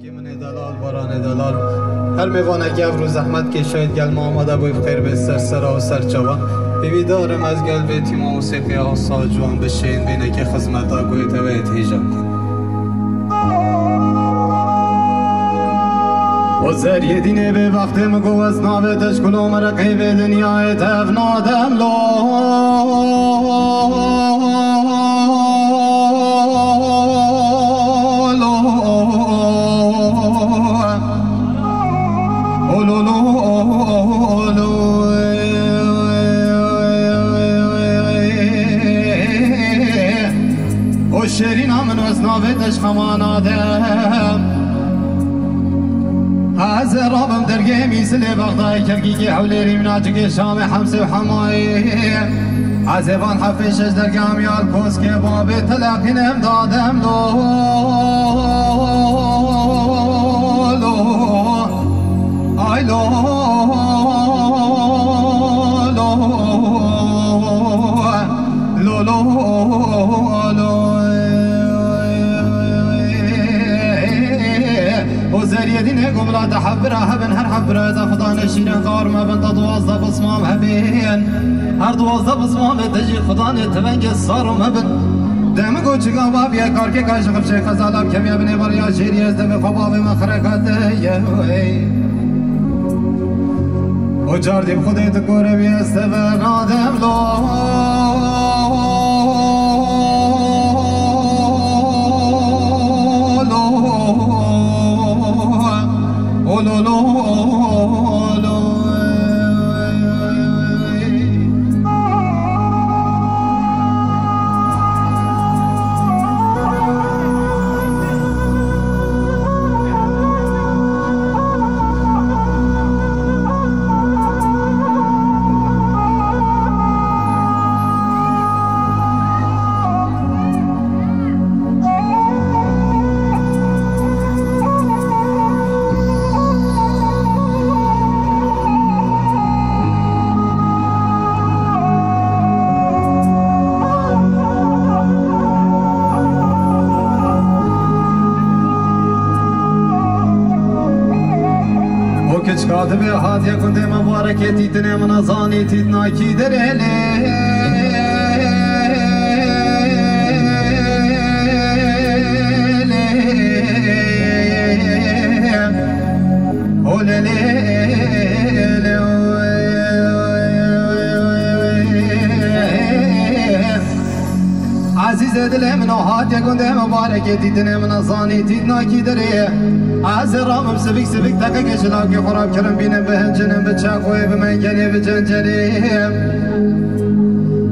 که من دلال باران دلال هر میوانه گف رو زحمت که شاید گل ما آمده بوی بخیر به سرسرا و سرچوان بیدارم از گل بیتی ما موسیقی ها ساجوان بشین بینه که خدمت ها گوی توید هیجان و زریه دینه به وقت مگو از ناوه تشکلو مرقی به دنیای تفنادم لو شیرین من از ناویدش خمان آدم از رابم درگه میسل بغدای کرگی که حولی ریمناتی که شام حمس و حمایی از ایوان حفیشش درگه میال پوست که باب تلقینم دادم لو آی لو وزرية دينه قبلة تحبرة هبن هر حبرة تخضان الشيرين غار ما بنت توظف اسمام هبين هر توظف اسمام تجي خضان تبنج الصار وما بن دمكو چگا باب يا كار کے کاش خبشے خزالاب كم يبني بريا شيري از دم خباب مخرقاته يوي وجار دي بخده تقور بيستفر آدم لو كاتب هات يا كنت مبارك تيتنا من ظاني تيتنا كي دريلي عزيز دل من هات يا كنت مبارك تيتنا من ظاني تيتنا كي دريلي از رام سبیک سبیک تکه کشلا که خراب کردم بینم به هنجنم به چاقوی به من کنی به جنجریم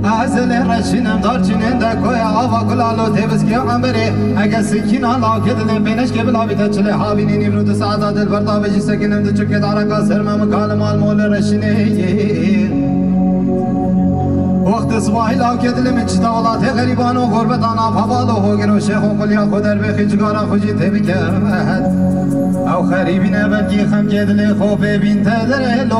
از لرشینم دارچینم دکوی آوا کلالو تیبس که عمری اگه سکین آلا که دلم بینش که بلا بیتا چله حابینی نیمرو دو ساعتا دل بردا بجی سکنم دو چکه دارکا سرمم کال مال مول رشینه وقت صباحی لاکه دلم چتا ولات غریبان و غربتان افوال و هوگر و شیخ و قلیا خودر به خیجگارا خوشی تبکت او خریبی نبرگی خم که دل خوب بین تدر لو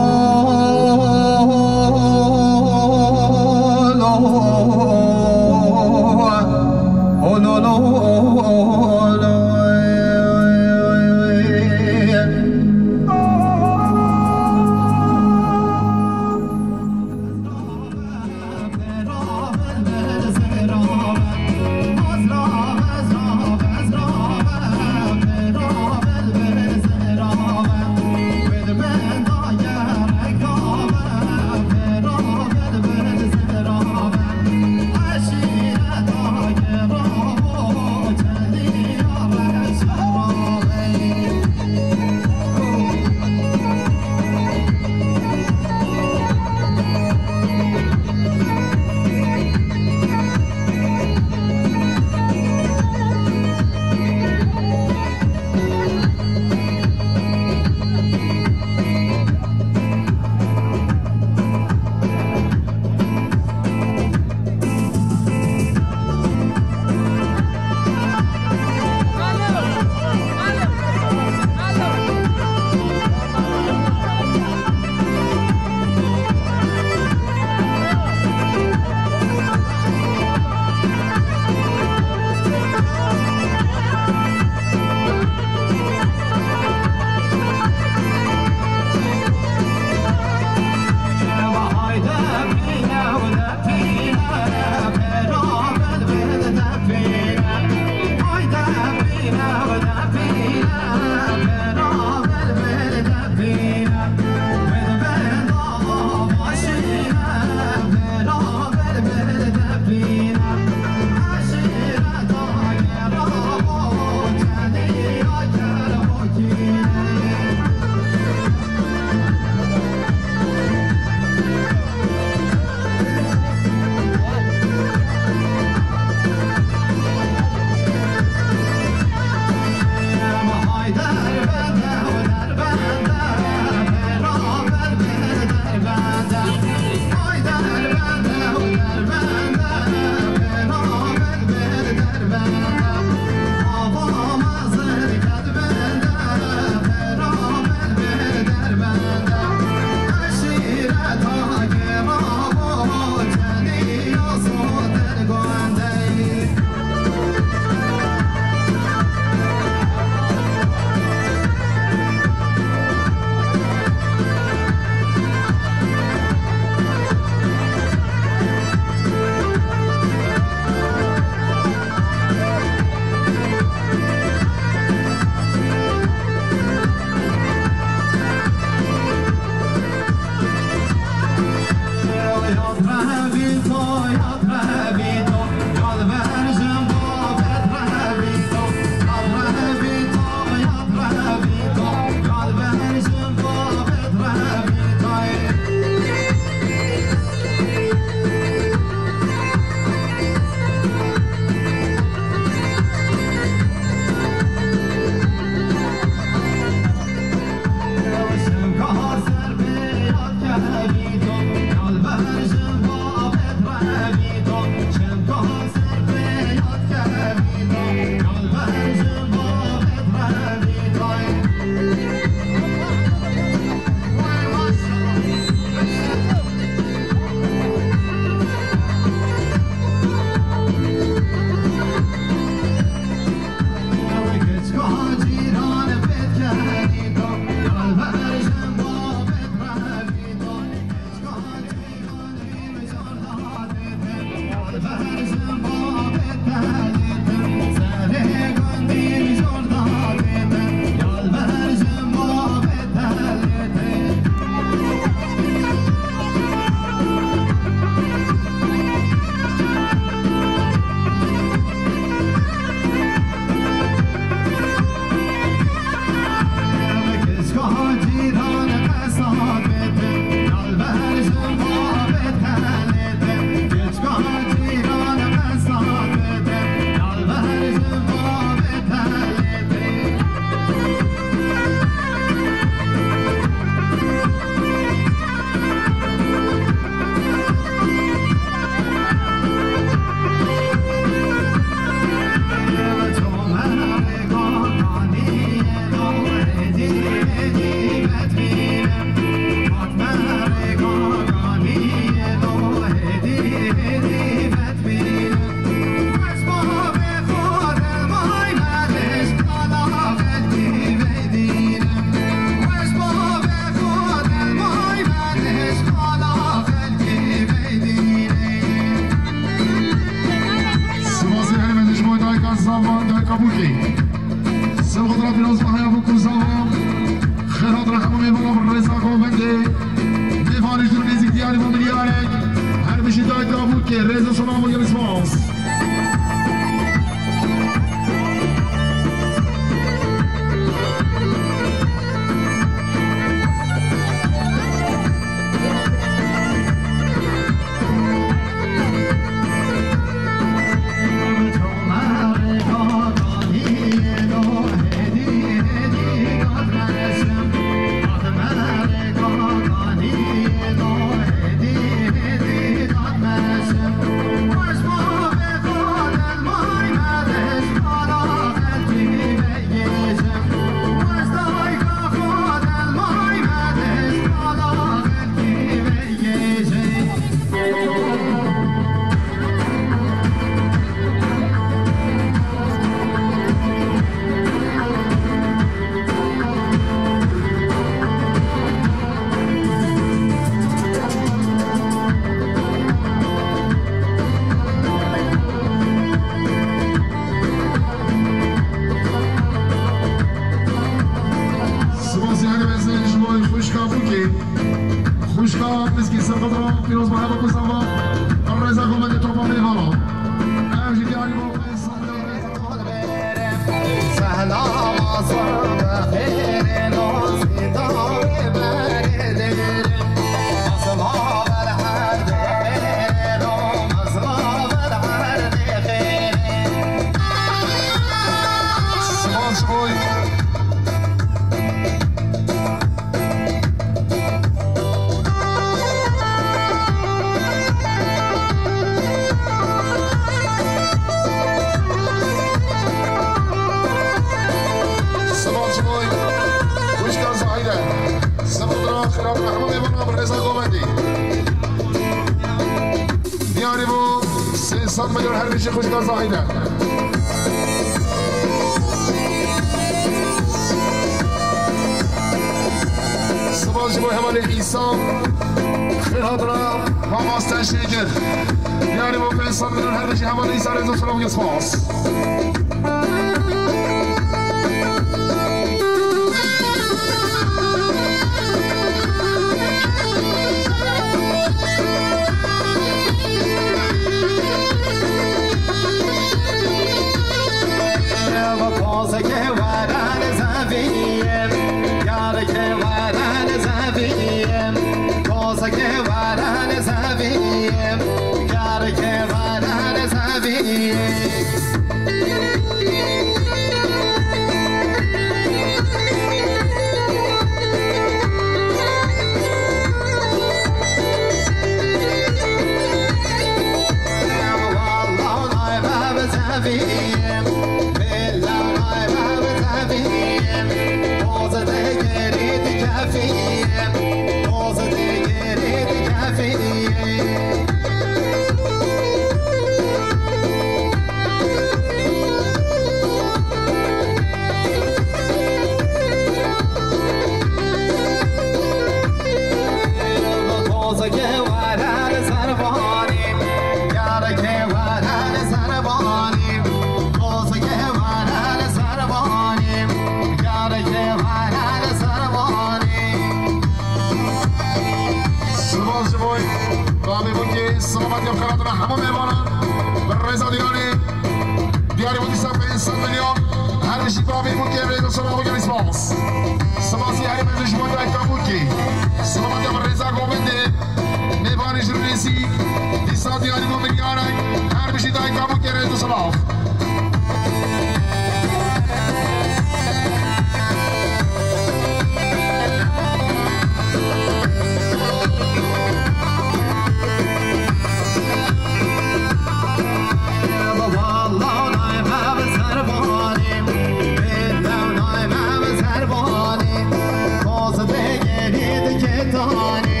گلی دکتانی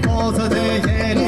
باز دکری